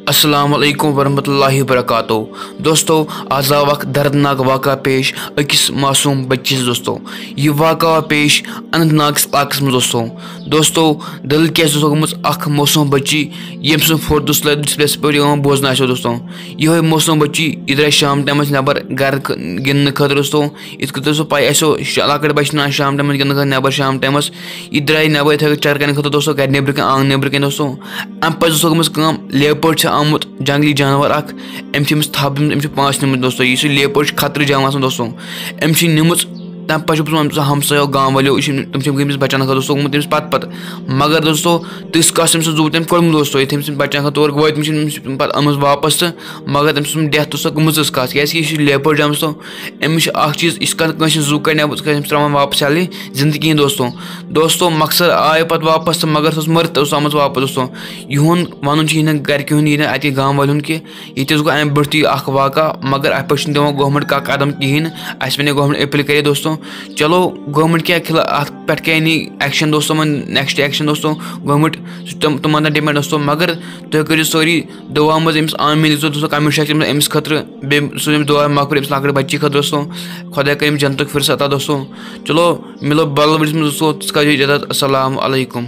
अस्सलाम वालेकुम वरहमतुल्लाहि वबरकातुहू। दोस्तों आज आव अख दर्दनाक वाक़ा पेश अकिस मासूम बच्चिस। दोस्तों यह वाक़ा पेश अनंतनाग इलाक़स में। दोस्तों दिल क्या गोमुत अख मासूम बच्ची यम सुन फोटो डिस्प्लेस पे बोजन। दोस्तों यह मासूम बच्ची इधर शाम टाइम नबर घर गिंदने खतर। दोस्तों इत दोस्तों पाई लकट बच्चे ना शाम टाइम गिंदने नबर शाम टाइम यह द्राय नबर इत चर कर खतर। दोस्तों घर नबर कन आंग नबर कन। दोस्तों अम पे दोस्तों लेपर्ड आमुत जंगली जानवर अख अम्स थप अम्स 5 निमुत। दोस्तों यह लेपर्ड खतर जाम। दोस्तों अम्स निमुत तम पे हमसायो गाँव वालो तम गई बचान खत। दोस्तों तमिस पत मगर दोस्तों तिस कस तम जू तम कोड़म। दोस्तों ये बचान खत तौर वो पे अमुस वापस तो मगर तम सुन डेथ दोस्तों गमज कत क्या लेपर्ड जाम। दोस्तों अमिस चीज़ इस जू कड़ त्रावान वापस चल जिंदगी। दोस्तों मकसद आय पे वापस तो मगर सो मरत आमुत वापस। दोस्तों यून वन गरक अत गाँव वाल कि ये गो अम ब्रोह अख वाक़ा मगर अत पे दिवान गवर्नमेंट का कदम कहें। अस वे गवर्नमेंट अपील करे। दोस्तों चलो गवर्नमेंट क्या खिला अत पे नी एक्शन। दोस्तों नेक्स्ट एक्शन। दोस्तों गवर्नमेंट तुम डिमांड। दोस्तों मगर तुम करो सारी दुआ मज अम्स आमीन लिखो। दोस्तों कमेंट सेक्शन में अम्स खतर बे दुआ मकबूल अम्स लकड़ बच्ची खतर। दोस्तों खुदा कर जन्नत फिर अता। दोस्तों चलो मिलो बल दोस्तों इजाजत। अस्सलाम वालेकुम।